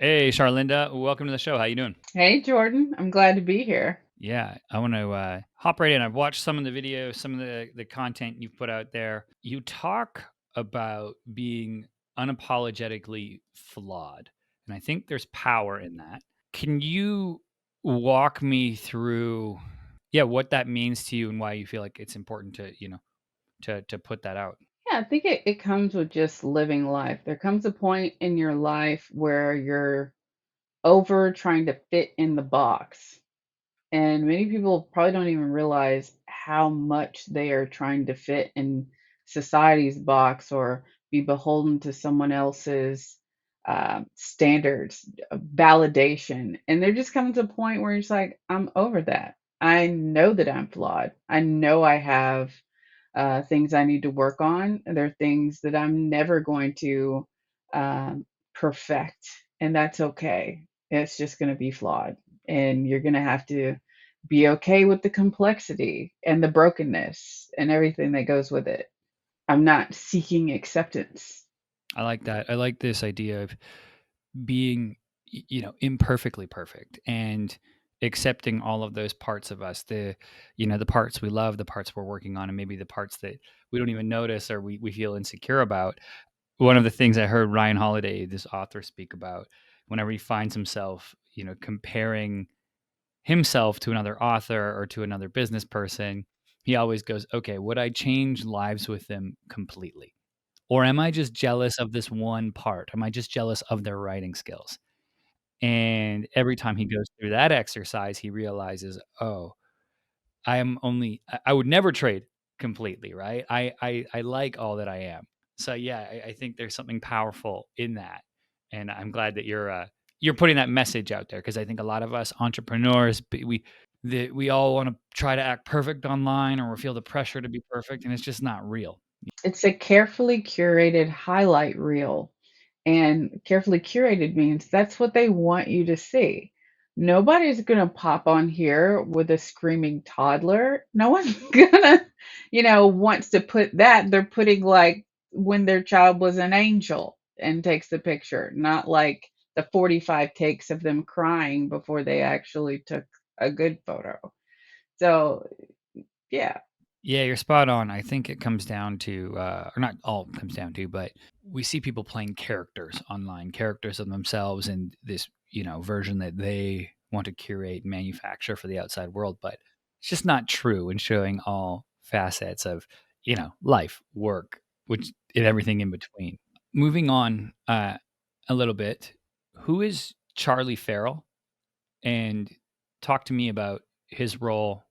Hey, Charlynda, welcome to the show. How you doing? Hey, Jordan. I'm glad to be here. Yeah, I want to hop right in. I've watched some of the videos, some of the content you've put out there. You talk about being unapologetically flawed, and I think there's power in that. Can you walk me through, yeah, what that means to you and why you feel like it's important to, to put that out? Yeah, I think it comes with just living life. There comes a point in your life where you're over trying to fit in the box. And many people probably don't even realize how much they are trying to fit in society's box or be beholden to someone else's standards, validation. And there just comes a point where it's like, I'm over that. I know that I'm flawed. I know I have things I need to work on. There are things that I'm never going to perfect, and that's okay. It's just going to be flawed, and you're going to have to be okay with the complexity and the brokenness and everything that goes with it. I'm not seeking acceptance. I like that. I like this idea of being imperfectly perfect and accepting all of those parts of us, the parts we love, the parts we're working on, and maybe the parts that we don't even notice or we feel insecure about. One of the things I heard Ryan Holiday, this author, speak about whenever he finds himself comparing himself to another author or to another business person, he always goes, okay, would I change lives with them completely, or am I just jealous of this one part? Am I just jealous of their writing skills? And every time he goes through that exercise, he realizes, "Oh, I would never trade completely, right? I like all that I am." So, yeah, I think there's something powerful in that, and I'm glad that you're putting that message out there because I think a lot of us entrepreneurs, we all wanna try to act perfect online or we feel the pressure to be perfect, and it's just not real. It's a carefully curated highlight reel. And carefully curated means that's what they want you to see. Nobody's going to pop on here with a screaming toddler. No one's gonna, wants to put that. They're putting like when their child was an angel and takes the picture, not like the 45 takes of them crying before they actually took a good photo. So, yeah. Yeah, you're spot on. I think it comes down to, or not all comes down to, but we see people playing characters online, characters of themselves and this, version that they want to curate and manufacture for the outside world. But it's just not true in showing all facets of, life, work, which and everything in between. Moving on a little bit, who is Charlie Farrell? And talk to me about his role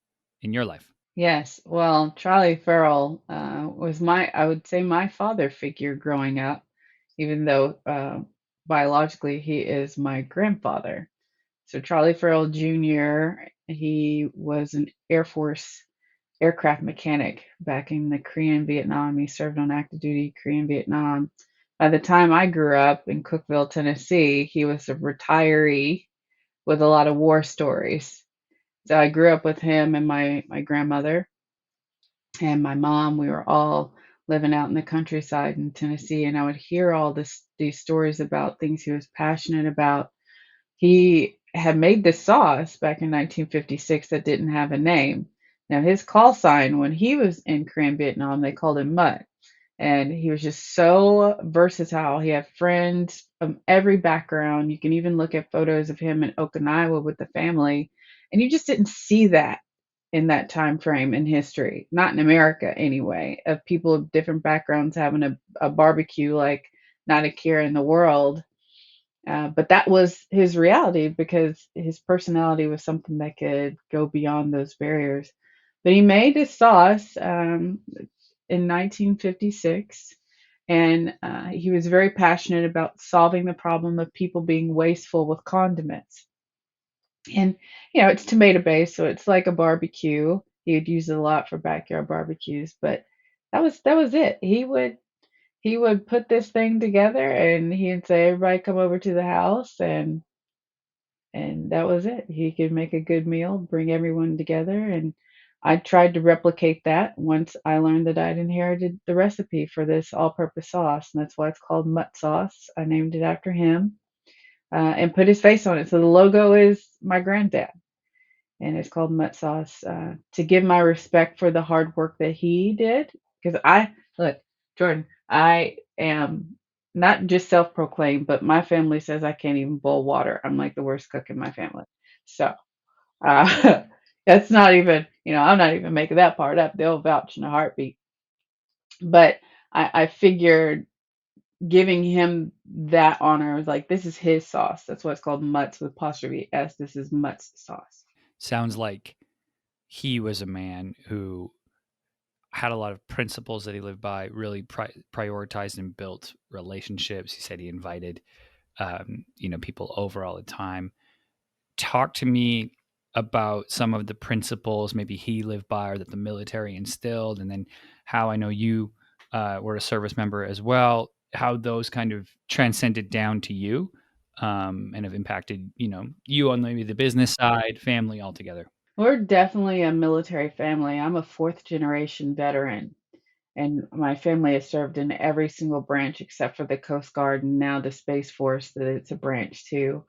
in your life. Yes. Well, Charlie Ferrell was I would say, my father figure growing up, even though biologically he is my grandfather. So Charlie Ferrell Jr., he was an Air Force aircraft mechanic back in the Korean Vietnam. He served on active duty Korean Vietnam. By the time I grew up in Cookeville, Tennessee, he was a retiree with a lot of war stories. So I grew up with him and my grandmother and my mom. We were all living out in the countryside in Tennessee, and I would hear all these stories about things he was passionate about. He had made this sauce back in 1956 that didn't have a name. Now, his call sign when he was in Korean Vietnam, they called him Mutt. And he was just so versatile. He had friends from every background. You can even look at photos of him in Okinawa with the family. And you just didn't see that in that time frame in history, not in America anyway, of people of different backgrounds having a barbecue like not a care in the world. But that was his reality because his personality was something that could go beyond those barriers. But he made his sauce in 1956, and he was very passionate about solving the problem of people being wasteful with condiments. And it's tomato based, so it's like a barbecue. He would use it a lot for backyard barbecues, but that was it. He would put this thing together and he'd say, everybody come over to the house, and that was it. He could make a good meal, bring everyone together, and I tried to replicate that once I learned that I'd inherited the recipe for this all-purpose sauce, and that's why it's called Mutt sauce. I named it after him. and put his face on it. So the logo is my granddad, and it's called Mutt Sauce, to give my respect for the hard work that he did. Because look, Jordan, I am not just self-proclaimed, but my family says I can't even boil water. I'm like the worst cook in my family. So uh, that's not even, I'm not even making that part up. They'll vouch in a heartbeat. But I figured giving him that honor was like, this is his sauce. That's why it's called Mutt's with apostrophe S. This is Mutt's sauce. Sounds like he was a man who had a lot of principles that he lived by, really prioritized and built relationships. He said he invited, people over all the time. Talk to me about some of the principles maybe he lived by or that the military instilled, and then how I know you were a service member as well, how those kind of transcended down to you, and have impacted, you on maybe the business side, family altogether. We're definitely a military family. I'm a fourth generation veteran, and my family has served in every single branch except for the Coast Guard and now the Space Force, that it's a branch too.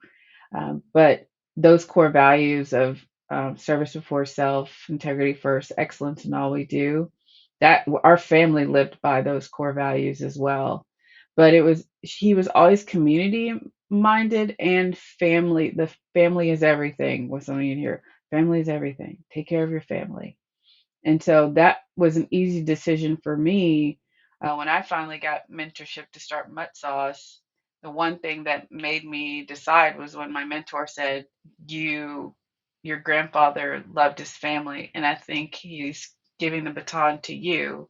But those core values of service before self, integrity first, excellence in all we do, that our family lived by those core values as well. But he was always community minded and family. The family is everything was something in here. Family is everything. Take care of your family. And so that was an easy decision for me. When I finally got mentorship to start Mutt Sauce, the one thing that made me decide was when my mentor said, "You, your grandfather loved his family, and I think he's giving the baton to you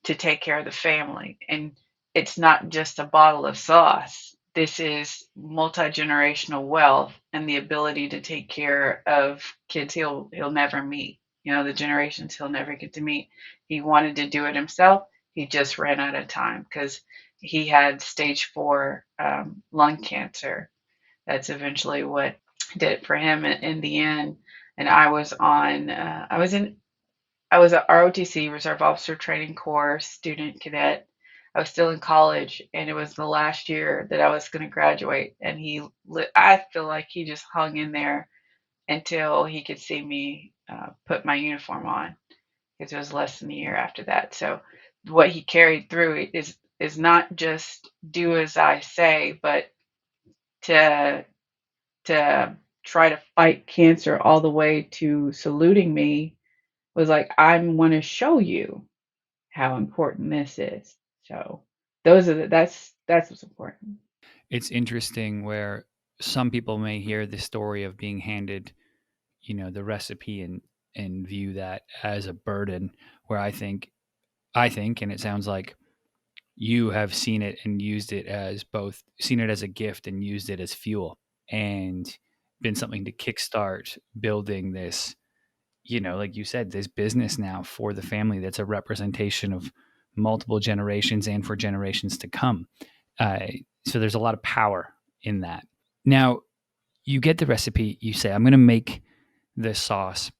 to take care of the family. And it's not just a bottle of sauce. This is multi-generational wealth and the ability to take care of kids he'll never meet. The generations he'll never get to meet. He wanted to do it himself. He just ran out of time because he had stage 4 lung cancer. That's eventually what did it for him in the end. And I was a ROTC, Reserve Officer Training Corps student cadet. I was still in college, and it was the last year that I was going to graduate. And I feel like he just hung in there until he could see me put my uniform on, because it was less than a year after that. So what he carried through is not just do as I say, but to to try to fight cancer all the way to saluting me was like, I want to show you how important this is. So that's what's important. It's interesting where some people may hear the story of being handed, the recipe and view that as a burden, where I think, and it sounds like you have seen it and used it as both seen it as a gift and used it as fuel, and been something to kickstart building this, like you said, this business now for the family that's a representation of multiple generations and for generations to come. Uh, so there's a lot of power in that. Now, you get the recipe, you say, I'm going to make this sauce.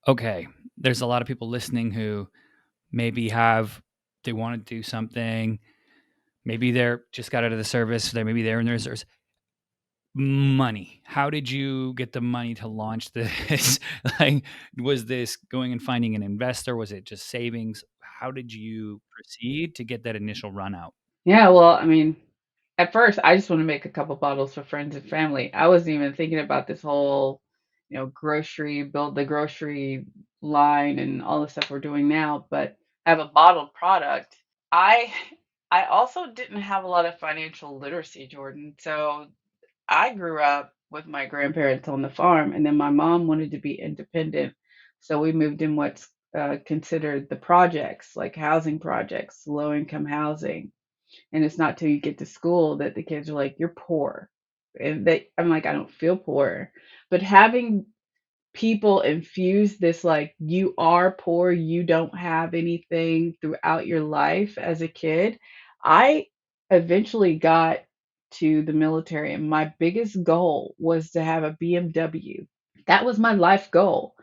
Okay, there's a lot of people listening who maybe they want to do something. Maybe they're just got out of the service. Maybe they're in the reserves. Money. How did you get the money to launch this? Like, was this going and finding an investor? Was it just savings? How did you proceed to get that initial run out? Yeah, well, I mean, at first I just want to make a couple bottles for friends and family. I wasn't even thinking about this whole, build the grocery line and all the stuff we're doing now, but have a bottled product. I I also didn't have a lot of financial literacy, Jordan. So I grew up with my grandparents on the farm, and then my mom wanted to be independent. So we moved in what's considered the projects, like housing projects, low income housing. And it's not till you get to school that the kids are like, "You're poor." I'm like, "I don't feel poor." But having people infuse this, like, you are poor, you don't have anything throughout your life as a kid, I eventually got to the military, and my biggest goal was to have a BMW. That was my life goal.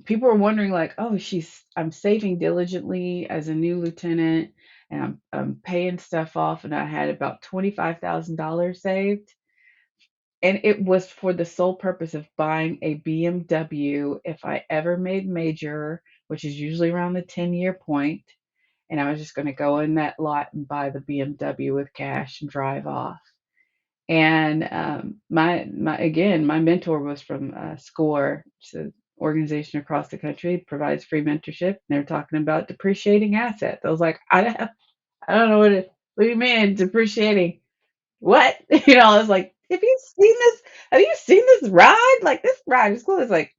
People were wondering, like, "Oh, I'm saving diligently as a new lieutenant, and I'm paying stuff off," and I had about $25,000 saved. And it was for the sole purpose of buying a BMW if I ever made major, which is usually around the 10-year point, and I was just going to go in that lot and buy the BMW with cash and drive off. And my again, my mentor was from SCORE, it's an organization across the country, provides free mentorship. And they're talking about depreciating assets. I was like, I don't know what do you mean depreciating? What? I was like, have you seen this? Have you seen this ride? Like this ride is cool. It's like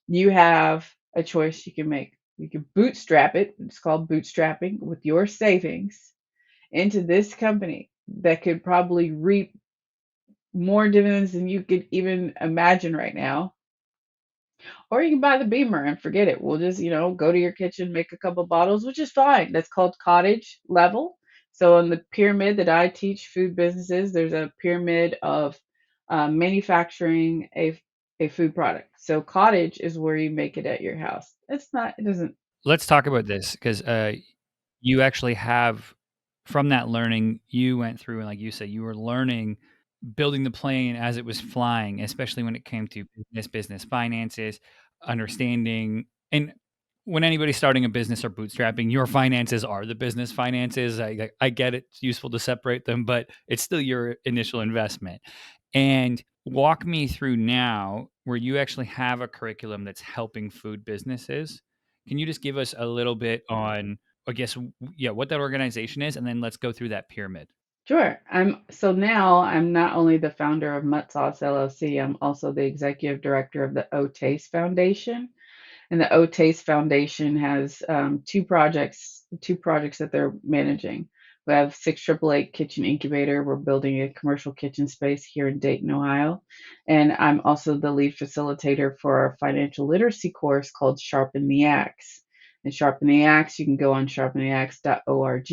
you have a choice you can make. You can bootstrap it. It's called bootstrapping with your savings into this company that could probably reap more dividends than you could even imagine right now. Or you can buy the Beamer and forget it. We'll just, go to your kitchen, make a couple bottles, which is fine. That's called cottage level. So on the pyramid that I teach food businesses, there's a pyramid of manufacturing a food product. So cottage is where you make it at your house. It's not, it doesn't. Let's talk about this because you actually have from that learning you went through, and like you said, you were learning building the plane as it was flying, especially when it came to business finances, understanding. And when anybody's starting a business or bootstrapping, your finances are the business finances. I get it, it's useful to separate them, but it's still your initial investment. And walk me through now where you actually have a curriculum that's helping food businesses. Can you just give us a little bit on, I guess, yeah, what that organization is, and then let's go through that pyramid. Sure. I'm not only the founder of Mutt Sauce LLC, I'm also the executive director of the O Taste Foundation. And the O Taste Foundation has two projects that they're managing. We have 688 Kitchen Incubator. We're building a commercial kitchen space here in Dayton, Ohio. And I'm also the lead facilitator for a financial literacy course called Sharpen the Axe. And Sharpen the Axe, you can go on sharpentheaxe.org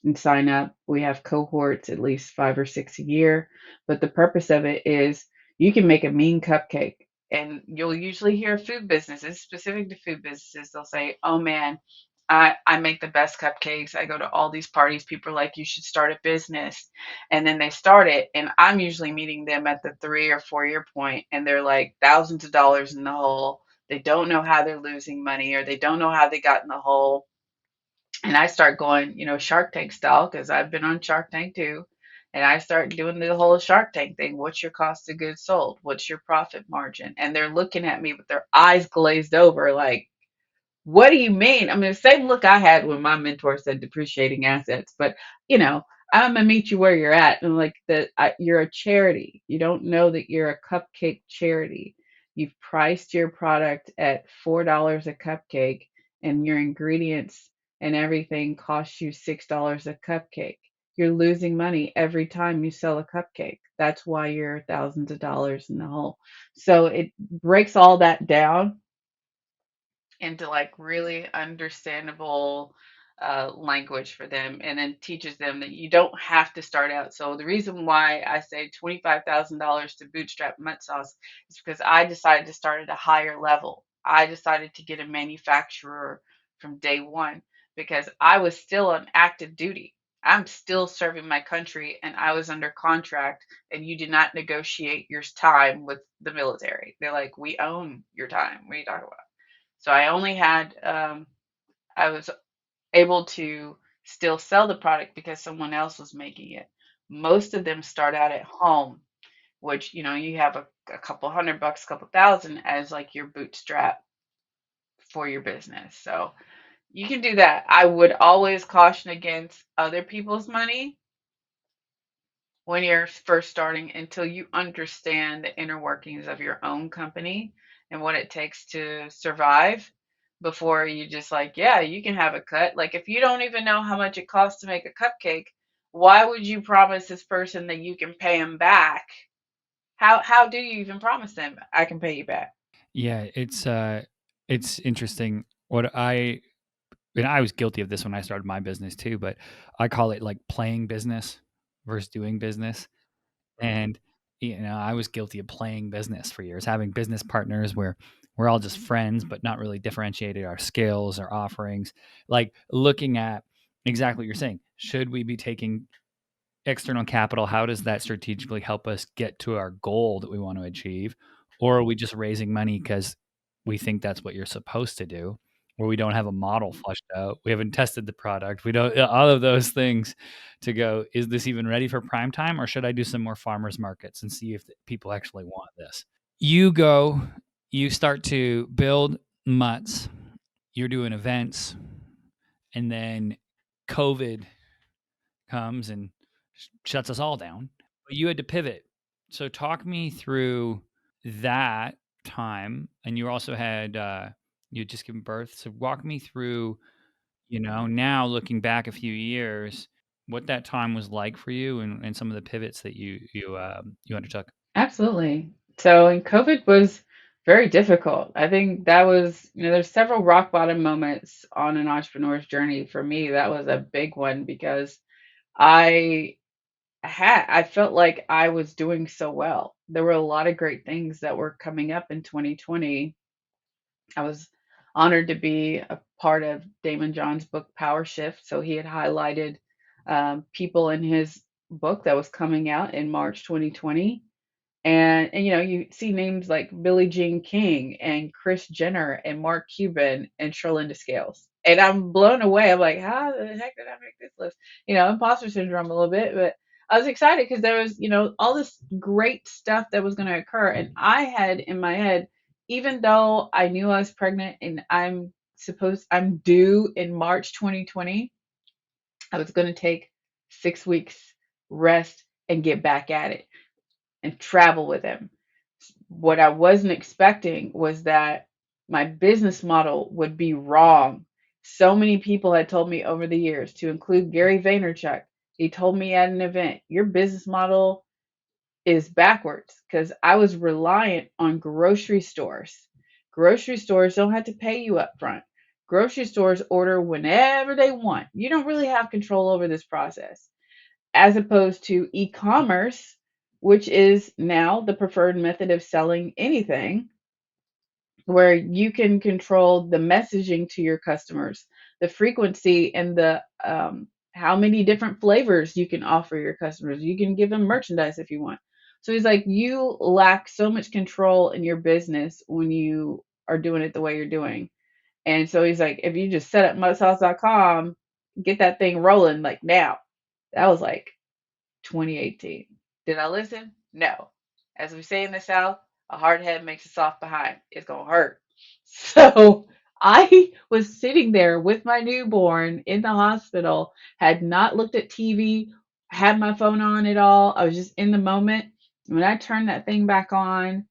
and sign up. We have cohorts, at least 5 or 6 a year. But the purpose of it is you can make a mean cupcake, and you'll usually hear food businesses, specific to food businesses, they'll say, oh man, I make the best cupcakes. I go to all these parties. People are like, you should start a business. And then they start it. And I'm usually meeting them at the 3 or 4 year point, and they're like thousands of dollars in the hole. They don't know how they're losing money, or they don't know how they got in the hole. And I start going, Shark Tank style, because I've been on Shark Tank too. And I start doing the whole Shark Tank thing. What's your cost of goods sold? What's your profit margin? And they're looking at me with their eyes glazed over, like, what do you mean? I mean, the same look I had when my mentor said depreciating assets, but you know, I'm gonna meet you where you're at. And like that, you're a charity. You don't know that you're a cupcake charity. You've priced your product at $4 a cupcake, and your ingredients and everything costs you $6 a cupcake. You're losing money every time you sell a cupcake. That's why you're thousands of dollars in the hole. So it breaks all that down into like really understandable language for them, and then teaches them that you don't have to start out. So the reason why I say $25,000 to bootstrap Mutt Sauce is because I decided to start at a higher level. I decided to get a manufacturer from day one because I was still on active duty. I'm still serving my country, and I was under contract, and you did not negotiate your time with the military. They're like, we own your time. What are you talking about? So I was able to still sell the product because someone else was making it. Most of them start out at home, which, you have a couple $100, a couple thousand as like your bootstrap for your business. So you can do that. I would always caution against other people's money when you're first starting until you understand the inner workings of your own company and what it takes to survive before you just like, yeah, you can have a cut. Like if you don't even know how much it costs to make a cupcake, why would you promise this person that you can pay them back? How do you even promise them I can pay you back? Yeah, it's interesting. What I and I was guilty of this when I started my business too, but I call it like playing business versus doing business. And I was guilty of playing business for years, having business partners where we're all just friends, but not really differentiated our skills or offerings. Like looking at exactly what you're saying. Should we be taking external capital, how does that strategically help us get to our goal that we want to achieve? Or are we just raising money because we think that's what you're supposed to do, or we don't have a model flushed out, we haven't tested the product, we don't, all of those things to go, is this even ready for prime time, or should I do some more farmers markets and see if people actually want this? You go, you start to build mutts, you're doing events, and then COVID comes and shuts us all down. But you had to pivot. So talk me through that time, and you also had you had just given birth. So walk me through, now looking back a few years, what that time was like for you, and some of the pivots that you undertook. Absolutely. So, and COVID was very difficult. I think that was, there's several rock bottom moments on an entrepreneur's journey. For me, that was a big one because I I felt like I was doing so well. There were a lot of great things that were coming up in 2020. I was honored to be a part of Damon John's book Power Shift. So he had highlighted people in his book that was coming out in March 2020, and you see names like Billie Jean King and Chris Jenner and Mark Cuban and Charlynda Scales. And I'm blown away. I'm like, how the heck did I make this list? Imposter syndrome a little bit, but I was excited because there was, all this great stuff that was going to occur. And I had in my head, even though I knew I was pregnant and I'm due in March 2020, I was going to take 6 weeks rest and get back at it and travel with him. What I wasn't expecting was that my business model would be wrong. So many people had told me over the years, to include Gary Vaynerchuk. He told me at an event, your business model is backwards, because I was reliant on grocery stores. Grocery stores don't have to pay you up front. Grocery stores order whenever they want. You don't really have control over this process, as opposed to e-commerce, which is now the preferred method of selling anything, where you can control the messaging to your customers, the frequency, and the how many different flavors you can offer your customers. You can give them merchandise if you want. So he's like, you lack so much control in your business when you are doing it the way you're doing. And so he's like, if you just set up muddsauce.com, get that thing rolling like now. That was like 2018. Did I listen? No. As we say in the South, a hard head makes a soft behind. It's going to hurt. So I was sitting there with my newborn in the hospital, had not looked at TV, had my phone on at all. I was just in the moment. When I turned that thing back on,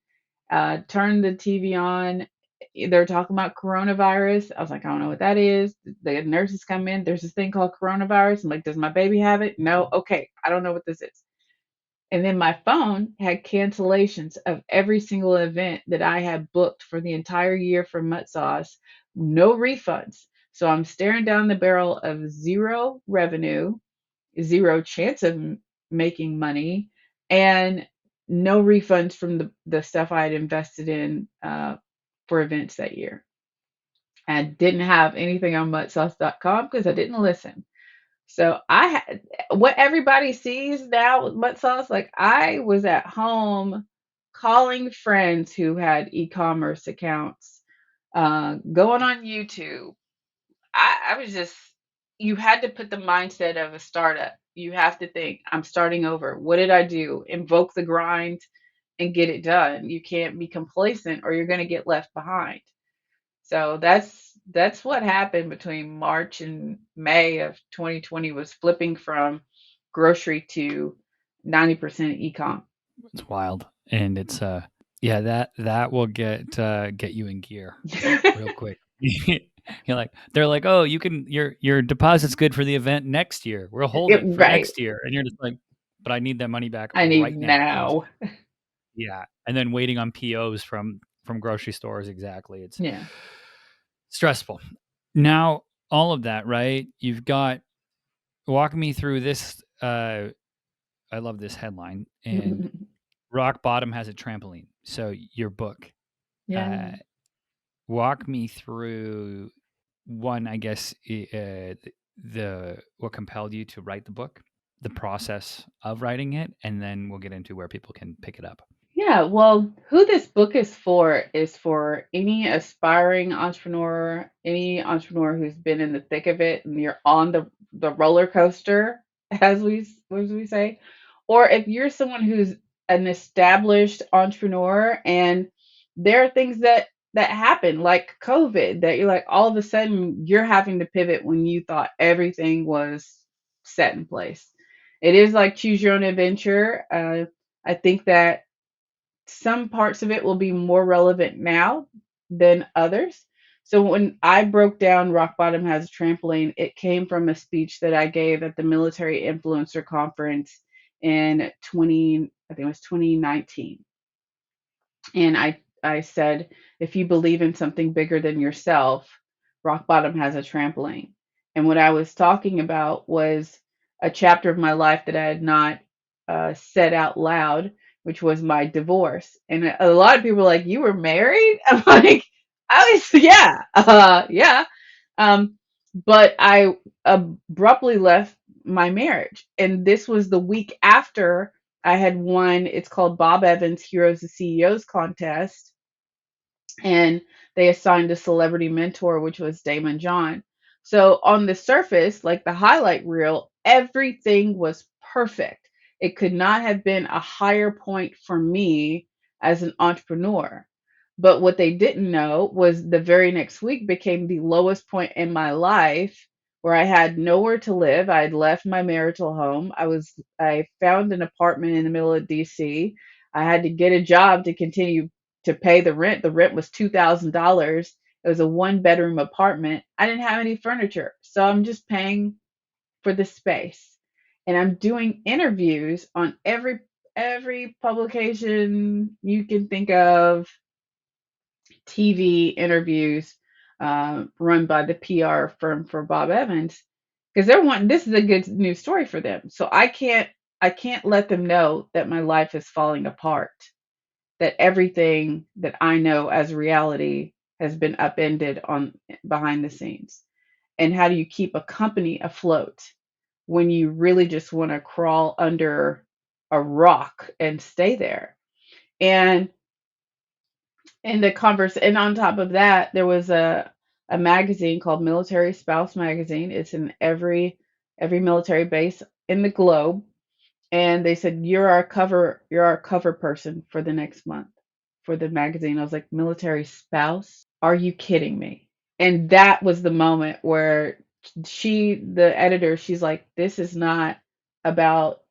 turned the TV on, they're talking about coronavirus. I was like, I don't know what that is. The nurses come in. There's this thing called coronavirus. I'm like, does my baby have it? No. Okay. I don't know what this is. And then my phone had cancellations of every single event that I had booked for the entire year for Mutt Sauce, no refunds. So I'm staring down the barrel of zero revenue, zero chance of making money, and no refunds from the stuff I had invested in for events that year. I didn't have anything on muttsauce.com because I didn't listen. So I had what everybody sees now with Mutt Sauce. Like, I was at home calling friends who had e-commerce accounts, going on YouTube. I was just, you had to put the mindset of a startup. You have to think, I'm starting over. What did I do? Invoke the grind and get it done. You can't be complacent or you're going to get left behind. So that's what happened between March and May of 2020, was flipping from grocery to 90% e-com. It's wild, and it's yeah, that will get you in gear real quick. They're like, oh, you can, your deposit's good for the event next year. We'll hold it for Right. next year, and you're just like, but I need that money back I need right now, please. now. Yeah, and then waiting on POs from grocery stores. Exactly, it's Yeah. stressful. Now, all of that, right? You've got, walk me through this. I love this headline, and rock bottom has a trampoline. So your book, Yeah. uh, walk me through one, I guess, the what compelled you to write the book. the process of writing it, and then we'll get into where people can pick it up. Yeah, well, who this book is for any aspiring entrepreneur, any entrepreneur who's been in the thick of it and you're on the roller coaster, as we say, or if you're someone who's an established entrepreneur and there are things that happen like COVID that you're like all of a sudden you're having to pivot when you thought everything was set in place. It is like choose your own adventure. I think that some parts of it will be more relevant now than others. So when I broke down Rock Bottom Has a Trampoline, it came from a speech that I gave at the Military Influencer Conference in 20, I think it was 2019. And I said, if you believe in something bigger than yourself, rock bottom has a trampoline. And what I was talking about was a chapter of my life that I had not said out loud, which was my divorce. And a lot of people were like, "You were married?" I'm like, "I was, yeah, yeah." Um, but I abruptly left my marriage, and this was the week after I had won. It's called Bob Evans Heroes to CEOs contest, and they assigned a celebrity mentor, which was Damon John. So on the surface, like the highlight reel, everything was perfect. It could not have been a higher point for me as an entrepreneur. But what they didn't know was the very next week became the lowest point in my life where I had nowhere to live. I had left my marital home. I found an apartment in the middle of DC. I had to get a job to continue to pay the rent. The rent was $2,000. It was a one bedroom apartment. I didn't have any furniture. So I'm just paying for the space. And I'm doing interviews on every publication you can think of, TV interviews run by the PR firm for Bob Evans because they're wanting this is a good news story for them. So I can't let them know that my life is falling apart, that everything that I know as reality has been upended on behind the scenes. And how do you keep a company afloat when you really just want to crawl under a rock and stay there? And in the converse, and on top of that, there was a magazine called Military Spouse Magazine. It's in every military base in the globe, and they said you're our cover person for the next month for the magazine. I was like, military spouse? Are you kidding me? And that was the moment where the editor, she's like, this is not about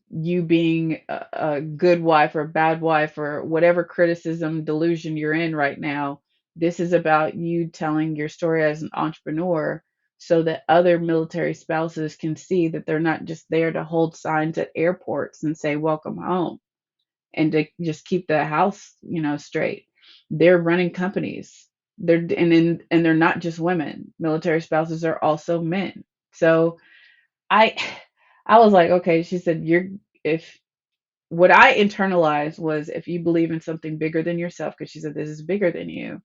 you being a good wife or a bad wife or whatever criticism delusion you're in right now. This is about you telling your story as an entrepreneur so that other military spouses can see that they're not just there to hold signs at airports and say welcome home and to just keep the house, straight. They're running companies. And they're not just women. Military spouses are also men. So I I was like, okay, she said you're if what I internalized was if you believe in something bigger than yourself, because she said this is bigger than you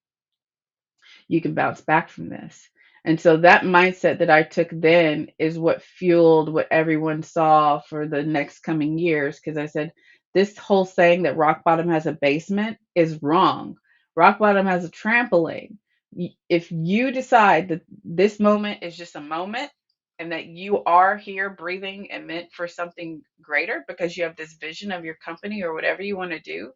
can bounce back from this. And so that mindset that I took then is what fueled what everyone saw for the next coming years. Because I said, this whole saying that rock bottom has a basement is wrong. Rock bottom has a trampoline. If you decide that this moment is just a moment and that you are here breathing and meant for something greater because you have this vision of your company or whatever you want to do,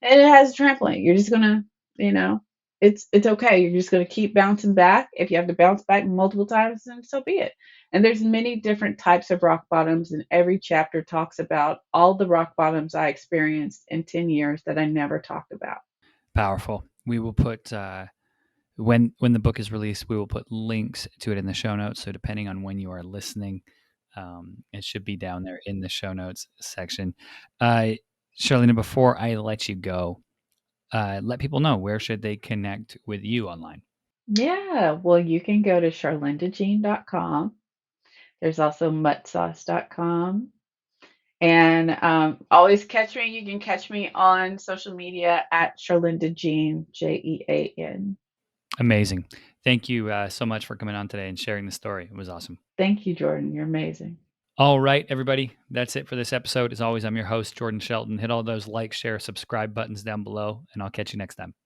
and it has a trampoline, you're just going to, you know, it's okay. You're just going to keep bouncing back. If you have to bounce back multiple times, then so be it. And there's many different types of rock bottoms, and every chapter talks about all the rock bottoms I experienced in 10 years that I never talked about. Powerful. We will put when the book is released, we will put links to it in the show notes. So depending on when you are listening, it should be down there in the show notes section. Uh, Charlene, before I let you go, let people know where should they connect with you online. Yeah, well, you can go to charlindagene.com. There's also muttsauce.com. And always catch me. You can catch me on social media at Charlynda Jean, Jean. Amazing. Thank you so much for coming on today and sharing the story. It was awesome. Thank you, Jordan. You're amazing. All right, everybody. That's it for this episode. As always, I'm your host, Jordan Shelton. Hit all those like, share, subscribe buttons down below, and I'll catch you next time.